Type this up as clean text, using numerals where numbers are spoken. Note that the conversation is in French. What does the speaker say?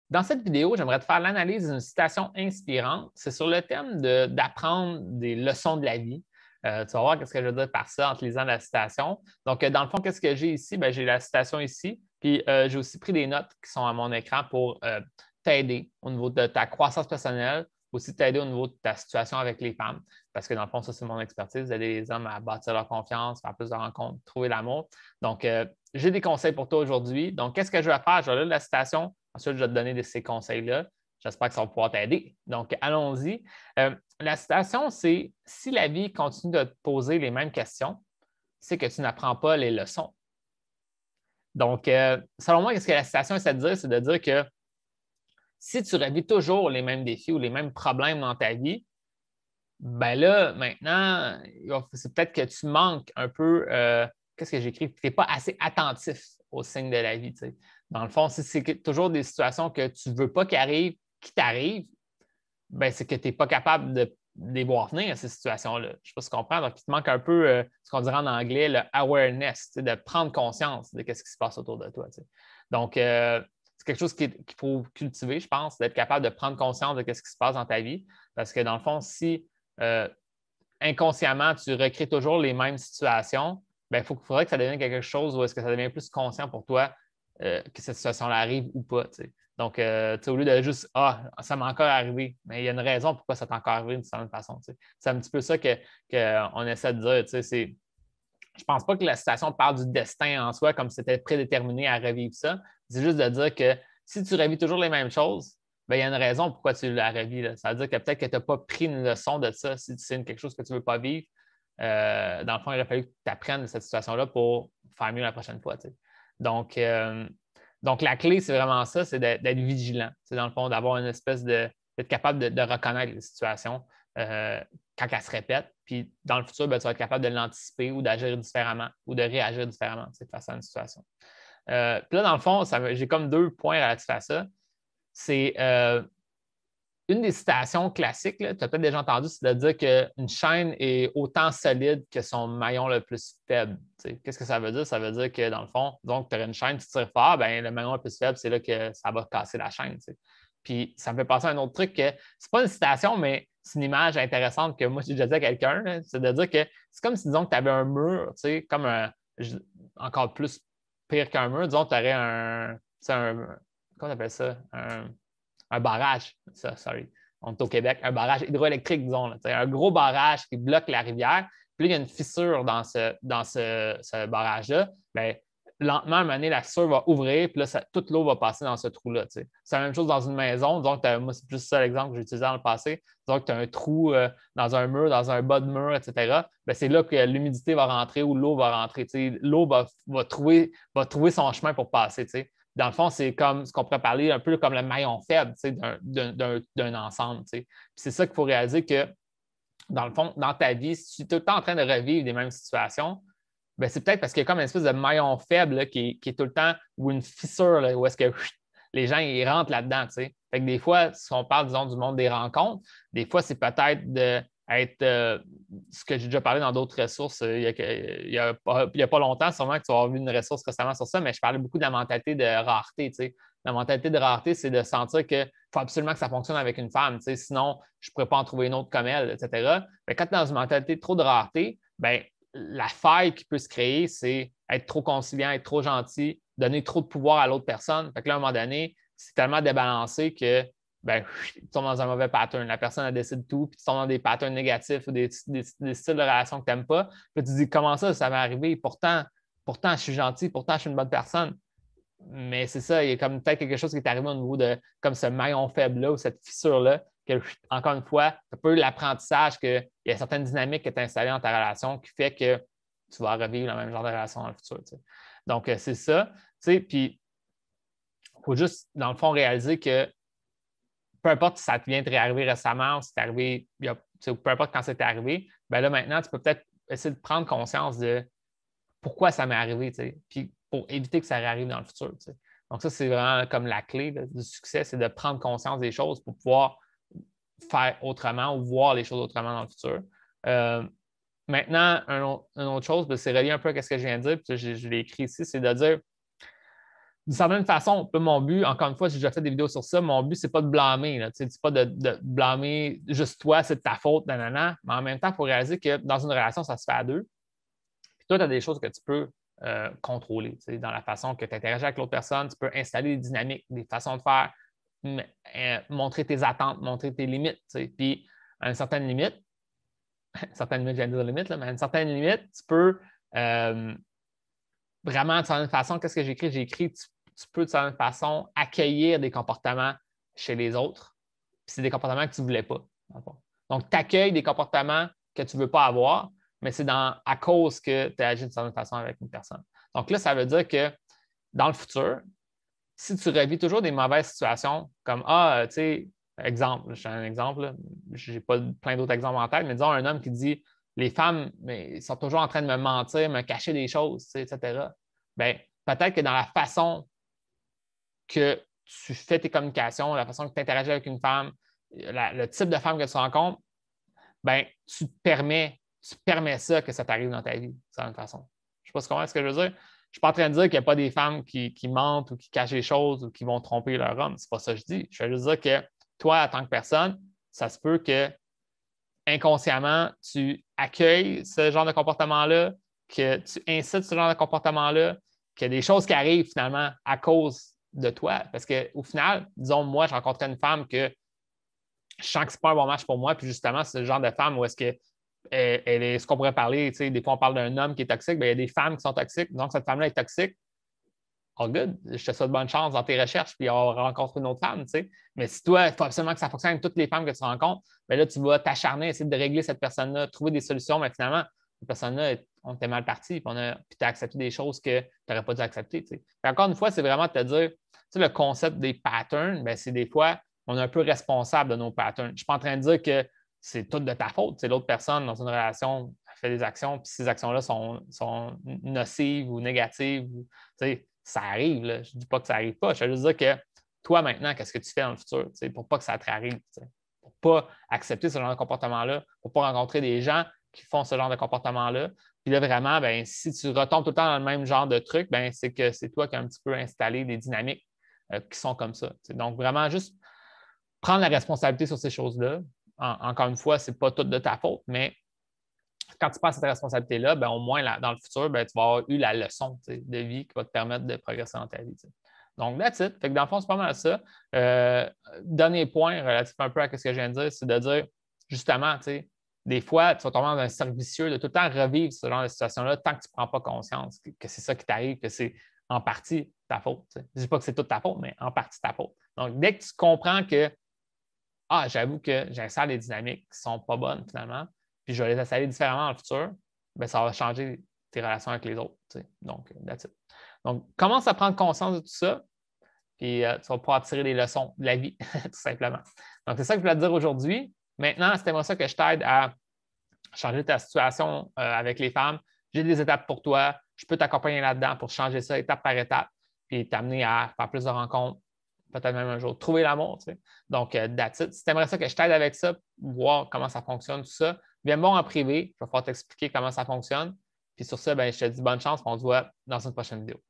Dans cette vidéo, j'aimerais te faire l'analyse d'une citation inspirante. C'est sur le thème d'apprendre des leçons de la vie. Tu vas voir ce que je veux dire par ça en te lisant la citation. Donc, dans le fond, qu'est-ce que j'ai ici? J'ai la citation ici, puis j'ai aussi pris des notes qui sont à mon écran pour t'aider au niveau de ta croissance personnelle, aussi t'aider au niveau de ta situation avec les femmes, parce que dans le fond, ça, c'est mon expertise, d'aider les hommes à bâtir leur confiance, faire plus de rencontres, trouver l'amour. Donc, j'ai des conseils pour toi aujourd'hui. Donc, qu'est-ce que je vais faire? Je vais lire la citation. Ensuite, je vais te donner ces conseils-là. J'espère que ça va pouvoir t'aider. Donc, allons-y. La citation, c'est « Si la vie continue de te poser les mêmes questions, c'est que tu n'apprends pas les leçons. » Donc, selon moi, ce que la citation essaie de dire, c'est de dire que si tu revis toujours les mêmes défis ou les mêmes problèmes dans ta vie, ben là, maintenant, c'est peut-être que tu manques un peu, qu'est-ce que j'écris? Tu n'es pas assez attentif aux signes de la vie. Tu sais. Dans le fond, si c'est toujours des situations que tu ne veux pas qu'elles arrivent, qui t'arrivent, ben, c'est que tu n'es pas capable de les voir venir, ces situations-là. Je ne sais pas si tu comprends. Donc, il te manque un peu ce qu'on dirait en anglais, le awareness, de prendre conscience de ce qui se passe autour de toi. Tu sais. Donc, c'est quelque chose qu'il faut cultiver, je pense, d'être capable de prendre conscience de ce qui se passe dans ta vie. Parce que dans le fond, si inconsciemment, tu recrées toujours les mêmes situations, il faudrait que ça devienne quelque chose où est-ce que ça devient plus conscient pour toi que cette situation-là arrive ou pas. T'sais. Donc, au lieu de juste Ah, ça m'est encore arrivé, mais il y a une raison pourquoi ça t'est encore arrivé d'une certaine façon. T'sais. C'est un petit peu ça qu'on essaie de dire. Je ne pense pas que la situation parle du destin en soi comme si c'était prédéterminé à revivre ça. C'est juste de dire que si tu revis toujours les mêmes choses, il y a une raison pourquoi tu la revis. Là. Ça veut dire que peut-être que tu n'as pas pris une leçon de ça si c'est quelque chose que tu ne veux pas vivre. Dans le fond, il aurait fallu que tu apprennes de cette situation-là pour faire mieux la prochaine fois. Donc, la clé, c'est vraiment ça, c'est d'être vigilant. C'est dans le fond, d'avoir une espèce d'être capable de reconnaître les situations quand elles se répètent. Puis dans le futur, tu vas être capable de l'anticiper ou d'agir différemment ou de réagir différemment face à une situation. Puis là, dans le fond, j'ai comme 2 points relatifs à ça. C'est une des citations classiques, tu as peut-être déjà entendu, c'est de dire qu'une chaîne est autant solide que son maillon le plus faible. Qu'est-ce que ça veut dire? Ça veut dire que dans le fond, donc, tu aurais une chaîne, tu tires fort, le maillon le plus faible, c'est là que ça va casser la chaîne. Puis ça me fait penser à un autre truc que c'est pas une citation, mais c'est une image intéressante que moi j'ai déjà dit à quelqu'un. C'est de dire que c'est comme si, disons, que tu avais un mur, comme encore plus pire qu'un mur. Disons, tu aurais comment on appelle ça? Un barrage, sorry, on est au Québec, un barrage hydroélectrique, disons, là, un gros barrage qui bloque la rivière. Puis là, il y a une fissure dans ce barrage-là. Bien, lentement, à un moment donné, la fissure va ouvrir, puis là, toute l'eau va passer dans ce trou-là. C'est la même chose dans une maison. Donc, moi, c'est plus ça l'exemple que j'ai utilisé dans le passé. Donc, tu as un trou dans un mur, dans un bas de mur, etc. Bien, c'est là que l'humidité va rentrer ou l'eau va rentrer. L'eau va trouver son chemin pour passer. T'sais. Dans le fond, c'est comme ce qu'on pourrait parler un peu comme le maillon faible d'un ensemble. C'est ça qu'il faut réaliser que, dans le fond, dans ta vie, si tu es tout le temps en train de revivre les mêmes situations, c'est peut-être parce qu'il y a comme une espèce de maillon faible là, qui est tout le temps, ou une fissure là, où est-ce que les gens ils rentrent là-dedans. Fait que des fois, si on parle, disons, du monde des rencontres, des fois, c'est peut-être d'être ce que j'ai déjà parlé dans d'autres ressources il y a pas longtemps, sûrement que tu vas avoir vu une ressource récemment sur ça, mais je parlais beaucoup de la mentalité de rareté. La mentalité de rareté, c'est de sentir qu'il faut absolument que ça fonctionne avec une femme, sinon je ne pourrais pas en trouver une autre comme elle, etc. Mais quand tu es dans une mentalité trop de rareté, la faille qui peut se créer, c'est être trop conciliant, être trop gentil, donner trop de pouvoir à l'autre personne. Fait que là, à un moment donné, c'est tellement débalancé que tu tombes dans un mauvais pattern. La personne, elle décide tout, puis tu tombes dans des patterns négatifs ou des styles de relation que tu n'aimes pas. Puis tu te dis, comment ça m'est arrivé? Pourtant, je suis gentil, pourtant, je suis une bonne personne. Mais c'est ça, il y a comme peut-être quelque chose qui est arrivé au niveau de comme ce maillon faible-là ou cette fissure-là, que, encore une fois, un peu l'apprentissage qu'il y a certaines dynamiques qui sont installées dans ta relation qui fait que tu vas revivre le même genre de relation dans le futur. T'sais. Donc, c'est ça. Puis, il faut juste, dans le fond, réaliser que peu importe si ça te vient de réarriver récemment ou si c'est arrivé, peu importe quand c'est arrivé, là, maintenant, tu peux peut-être essayer de prendre conscience de pourquoi ça m'est arrivé, puis pour éviter que ça réarrive dans le futur. Donc, ça, c'est vraiment comme la clé du succès, c'est de prendre conscience des choses pour pouvoir faire autrement ou voir les choses autrement dans le futur. Maintenant, une autre chose, c'est relié un peu à ce que je viens de dire, puis je l'ai écrit ici, c'est de dire d'une certaine façon, mon but, encore une fois, j'ai déjà fait des vidéos sur ça, mon but, c'est pas de blâmer. C'est pas de blâmer juste toi, c'est de ta faute, nanana. Mais en même temps, il faut réaliser que dans une relation, ça se fait à deux. Puis toi, tu as des choses que tu peux contrôler. Dans la façon que tu interagis avec l'autre personne, tu peux installer des dynamiques, des façons de faire, montrer tes attentes, montrer tes limites. Puis à une certaine limite, je viens de dire limite, là, mais à une certaine limite, tu peux vraiment, de certaine façon, qu'est-ce que j'écris? J'écris, tu peux de certaine façon accueillir des comportements chez les autres. Puis c'est des comportements que tu ne voulais pas. Donc, tu accueilles des comportements que tu ne veux pas avoir, mais c'est à cause que tu as agi d'une certaine façon avec une personne. Donc là, ça veut dire que dans le futur, si tu revis toujours des mauvaises situations, comme tu sais, exemple, je fais un exemple, je n'ai pas plein d'autres exemples en tête, mais disons un homme qui dit les femmes, mais ils sont toujours en train de me mentir, me cacher des choses, etc. Bien, peut-être que dans la façon que tu fais tes communications, la façon que tu interagis avec une femme, le type de femme que tu rencontres, bien, tu permets ça que ça t'arrive dans ta vie, de certaine façon. Je ne sais pas si tu comprends ce que je veux dire. Je ne suis pas en train de dire qu'il n'y a pas des femmes qui mentent ou qui cachent des choses ou qui vont tromper leur homme. Ce n'est pas ça que je dis. Je veux juste dire que toi, en tant que personne, ça se peut que inconsciemment, tu accueilles ce genre de comportement-là, que tu incites ce genre de comportement-là, qu'il y a des choses qui arrivent finalement à cause de toi. Parce qu'au final, disons, moi, je rencontrais une femme que je sens que ce n'est pas un bon match pour moi, puis justement, c'est le genre de femme où est-ce que elle est ce qu'on pourrait parler, tu sais, des fois on parle d'un homme qui est toxique, bien, il y a des femmes qui sont toxiques, donc cette femme-là est toxique. Oh good, je te souhaite bonne chance dans tes recherches, puis on va rencontrer une autre femme, tu sais. Mais si toi, il faut absolument que ça fonctionne avec toutes les femmes que tu rencontres, bien là, tu vas t'acharner, essayer de régler cette personne-là, trouver des solutions, mais finalement, cette personne-là, on était mal parti, puis tu as accepté des choses que tu n'aurais pas dû accepter, tu sais. Encore une fois, c'est vraiment de te dire, tu sais, le concept des patterns, bien, c'est des fois, on est un peu responsable de nos patterns. Je ne suis pas en train de dire que c'est tout de ta faute. C'est l'autre personne dans une relation fait des actions, puis ces actions-là sont nocives ou négatives. Ça arrive. Là. Je ne dis pas que ça n'arrive pas. Je veux juste dire que toi, maintenant, qu'est-ce que tu fais dans le futur pour pas que ça te arrive? Pour ne pas accepter ce genre de comportement-là, pour ne pas rencontrer des gens qui font ce genre de comportement-là. Puis là, vraiment, ben, si tu retombes tout le temps dans le même genre de truc, ben, c'est que c'est toi qui as un petit peu installé des dynamiques qui sont comme ça. Donc, vraiment, juste prendre la responsabilité sur ces choses-là. Encore une fois, ce n'est pas tout de ta faute, mais quand tu prends cette responsabilité-là, ben, au moins dans le futur, ben, tu vas avoir eu la leçon de vie qui va te permettre de progresser dans ta vie. Donc, that's it. Fait que dans le fond, c'est pas mal ça. Dernier point relatif un peu à ce que je viens de dire, c'est de dire justement, des fois, tu vas tomber dans un cercle vicieux de tout le temps revivre ce genre de situation-là tant que tu ne prends pas conscience que c'est ça qui t'arrive, que c'est en partie ta faute. Je ne dis pas que c'est toute ta faute, mais en partie ta faute. Donc, dès que tu comprends que j'avoue que j'installe des dynamiques qui ne sont pas bonnes finalement, puis je vais les installer différemment dans le futur, bien, ça va changer tes relations avec les autres. Donc, that's it. Donc, commence à prendre conscience de tout ça, puis tu vas pouvoir tirer les leçons de la vie, tout simplement. Donc, c'est ça que je voulais te dire aujourd'hui. Maintenant, c'était moi ça que je t'aide à changer ta situation avec les femmes. J'ai des étapes pour toi. Je peux t'accompagner là-dedans pour changer ça étape par étape, puis t'amener à faire plus de rencontres, peut-être même un jour trouver l'amour. Donc, that's it. Si tu aimerais ça que je t'aide avec ça, voir comment ça fonctionne, tout ça, viens me voir en privé. Je vais pouvoir t'expliquer comment ça fonctionne. Puis sur ça, ben, je te dis bonne chance. On se voit dans une prochaine vidéo.